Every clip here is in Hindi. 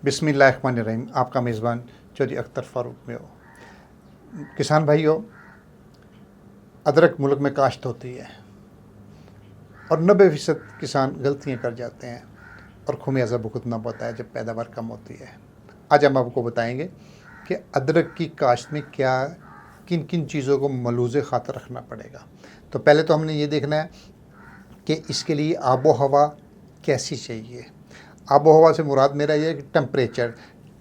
बिस्मिल्लाहिर्रहमानिर्रहीम। आपका मेज़बान चौधरी अख्तर फ़ारूक में हो। किसान भाइयों, अदरक मुल्क में काश्त होती है और 90% किसान गलतियाँ कर जाते हैं और खुमियाजा भुगतना पड़ता है जब पैदावार कम होती है। आज हम आपको बताएंगे कि अदरक की काश्त में क्या किन किन चीज़ों को मलूज़ ख़ातर रखना पड़ेगा। तो पहले तो हमने ये देखना है कि इसके लिए आबो हवा कैसी चाहिए। आबो हवा से मुराद मेरा ये है कि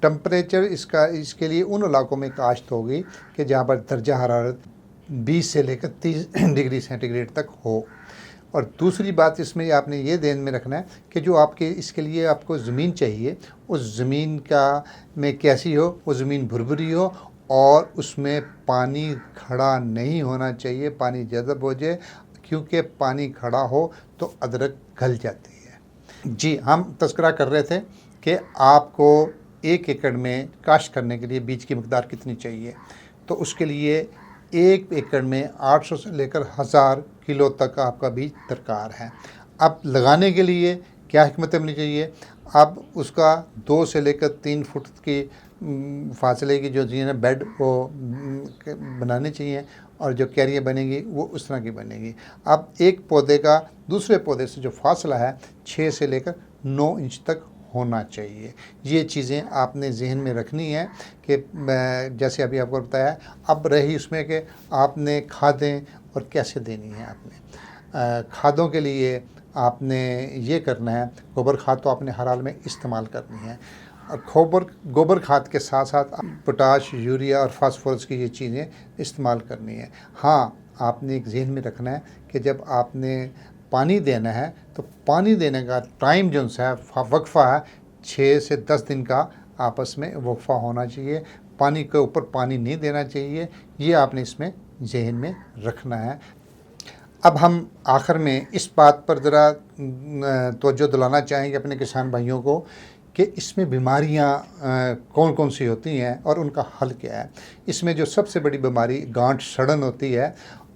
टेम्परेचर इसके लिए उन इलाकों में काश्त होगी कि जहाँ पर दर्जा हरारत 20 से लेकर 30 डिग्री सेंटीग्रेड तक हो। और दूसरी बात इसमें आपने ये ध्यान में रखना है कि जो आपके इसके लिए आपको ज़मीन चाहिए, उस ज़मीन का में कैसी हो, वो ज़मीन भुरभुरी हो और उसमें पानी खड़ा नहीं होना चाहिए, पानी जज़ब हो जाए, क्योंकि पानी खड़ा हो तो अदरक गल जाती है। जी, हम तज़किरा कर रहे थे कि आपको 1 एकड़ में काश्त करने के लिए बीज की मकदार कितनी चाहिए। तो उसके लिए 1 एकड़ में 800 से लेकर 1000 किलो तक आपका बीज दरकार है। अब लगाने के लिए क्या हिकमत अमली चाहिए। अब उसका 2 से लेकर 3 फुट की फासले की जो चीज़ है बेड वो बनाने चाहिए और जो क्यारियाँ बनेंगी वो उस तरह की बनेगी। अब एक पौधे का दूसरे पौधे से जो फासला है 6 से लेकर 9 इंच तक होना चाहिए। ये चीज़ें आपने जहन में रखनी है कि जैसे अभी आपको बताया। अब रही उसमें कि आपने खादें और कैसे देनी है। आपने खादों के लिए आपने ये करना है, गोबर खाद तो आपने हर हाल में इस्तेमाल करनी है और गोबर खाद के साथ साथ पोटाश, यूरिया और फास्फोरस की ये चीज़ें इस्तेमाल करनी है। हाँ, आपने एक जहन में रखना है कि जब आपने पानी देना है तो पानी देने का टाइम जो है वक्फ़ा है 6 से 10 दिन का आपस में वक्फ़ा होना चाहिए। पानी के ऊपर पानी नहीं देना चाहिए। ये आपने इसमें जहन में रखना है। अब हम आखिर में इस बात पर ज़रा तवज्जो दिलाना चाहेंगे अपने किसान भाइयों को कि इसमें बीमारियां कौन कौन सी होती हैं और उनका हल क्या है। इसमें जो सबसे बड़ी बीमारी गांठ सड़न होती है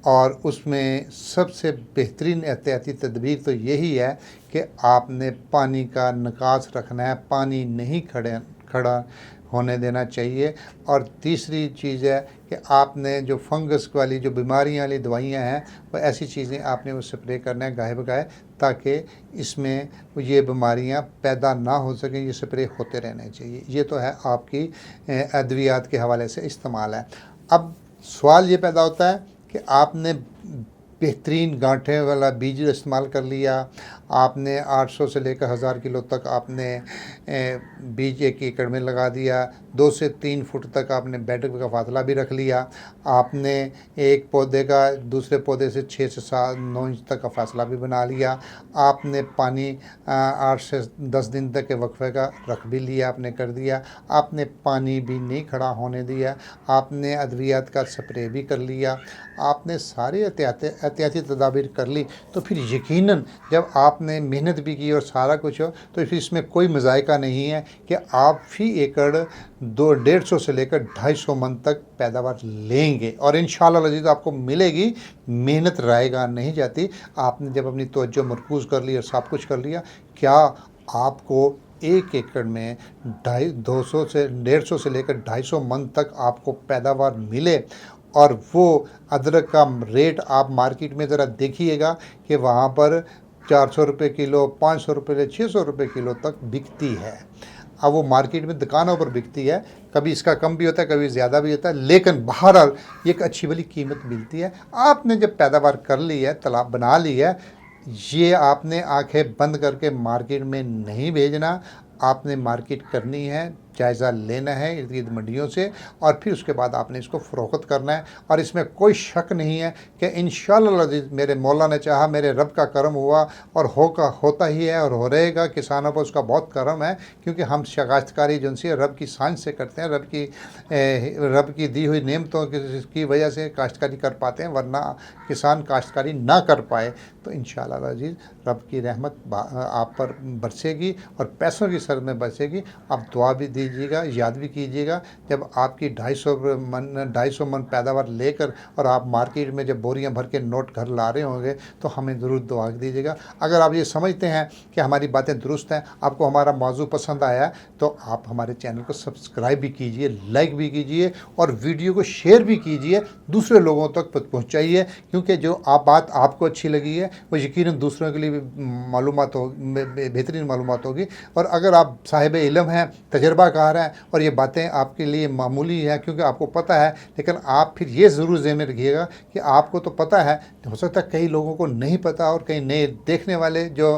और उसमें सबसे बेहतरीन एहतियाती तदबीर तो यही है कि आपने पानी का निकास रखना है, पानी नहीं खड़ा होने देना चाहिए। और तीसरी चीज़ है कि आपने जो फंगस वाली जो बीमारियां वाली दवाइयां हैं वो ऐसी चीज़ें आपने वो स्प्रे करना है गाहे बगाहे, ताकि इसमें ये बीमारियां पैदा ना हो सकें। ये स्प्रे होते रहने चाहिए। ये तो है आपकी अद्वियात के हवाले से इस्तेमाल है। अब सवाल ये पैदा होता है कि आपने बेहतरीन गांठे वाला बीज इस्तेमाल कर लिया, आपने 800 से लेकर 1000 किलो तक आपने बीज 1 एकड़ में लगा दिया, 2 से 3 फुट तक आपने बेड का फासला भी रख लिया, आपने एक पौधे का दूसरे पौधे से 6 से 9 इंच तक का फासला भी बना लिया, आपने पानी 8 से 10 दिन तक के वक्फे का रख भी लिया, आपने कर दिया, आपने पानी भी नहीं खड़ा होने दिया, आपने अद्वियात का स्प्रे भी कर लिया, आपने सारे एहतियाती तदाबीर कर ली, तो फिर यकीनन जब आपने मेहनत भी की और सारा कुछ हो तो फिर इसमें कोई मज़ायका नहीं है कि आप फी एकड़ 150 से लेकर 250 मन तक पैदावार लेंगे और इंशाअल्लाह अज़ीज़ आपको मिलेगी। मेहनत रायगा नहीं जाती। आपने जब अपनी तवज्जो मरकूज़ कर ली और सब कुछ कर लिया, क्या आपको 1 एकड़ में 250 से 150 से लेकर 250 मन तक आपको पैदावार मिले। और वो अदरक का रेट आप मार्केट में ज़रा देखिएगा कि वहाँ पर 400 रुपये किलो, 500 रुपये, 600 रुपये किलो तक बिकती है। अब वो मार्केट में दुकानों पर बिकती है, कभी इसका कम भी होता है, कभी ज़्यादा भी होता है, लेकिन बहरहाल एक अच्छी वाली कीमत मिलती है। आपने जब पैदावार कर ली है, तालाब बना ली है, ये आपने आंखें बंद करके मार्केट में नहीं भेजना। आपने मार्केट करनी है, जायज़ा लेना है इर्द गिर्द मंडियों से और फिर उसके बाद आपने इसको फ़रोख्त करना है। और इसमें कोई शक नहीं है कि इंशाअल्लाह अज़ीज़ मेरे मौला ने चाहा, मेरे रब का करम हुआ और होता ही है और हो रहेगा। किसानों पर उसका बहुत करम है, क्योंकि हम काश्तकारी जिनसी रब की सांस से करते हैं, रब की दी हुई नेमतों की वजह से काश्तकारी कर पाते हैं, वरना किसान काश्तकारी ना कर पाए। तो इंशाअल्लाह अज़ीज़ रब की रहमत आप पर बरसेगी और पैसों की सर में बरसेगी। आप दुआ भी दीजिएगा, याद भी कीजिएगा, जब आपकी 250 मन पैदावार लेकर और आप मार्केट में जब बोरियां भर के नोट घर ला रहे होंगे तो हमें ज़रूर दुआ दीजिएगा। अगर आप ये समझते हैं कि हमारी बातें दुरुस्त हैं, आपको हमारा मौजू पसंद आया, तो आप हमारे चैनल को सब्सक्राइब भी कीजिए, लाइक भी कीजिए और वीडियो को शेयर भी कीजिए, दूसरे लोगों तक पहुँचाइए, क्योंकि जो बात आपको अच्छी लगी है वो यकीनन दूसरों के लिए भी मालूमात हो बेहतरीन मालूमात होगी। और अगर आप साहिब इल्म हैं, तजर्बाकार हैं और ये बातें आपके लिए मामूली हैं क्योंकि आपको पता है, लेकिन आप फिर ये ज़रूर ज़हन में रखिएगा कि आपको तो पता है, हो सकता है कई लोगों को नहीं पता और कई नए देखने वाले जो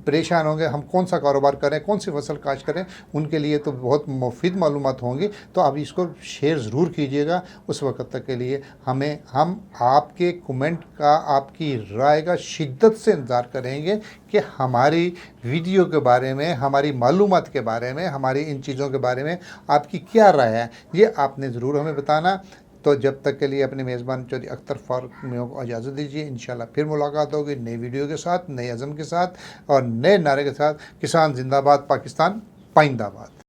परेशान होंगे हम कौन सा कारोबार करें, कौन सी फसल काश्त करें, उनके लिए तो बहुत मुफीद मालूमात होंगी। तो आप इसको शेयर ज़रूर कीजिएगा। उस वक्त तक के लिए हम आपके कमेंट का, आपकी राय का शिद्दत से इंतज़ार करेंगे कि हमारी वीडियो के बारे में, हमारी मालूमात के बारे में, हमारी इन चीज़ों के बारे में आपकी क्या राय है, ये आपने ज़रूर हमें बताना। तो जब तक के लिए अपने मेज़बान चौधरी अख्तर फारूक मियां को इजाज़त दीजिए। इंशाल्लाह फिर मुलाकात होगी नई वीडियो के साथ, नए अज़म के साथ और नए नारे के साथ। किसान जिंदाबाद, पाकिस्तान पाइंदाबाद।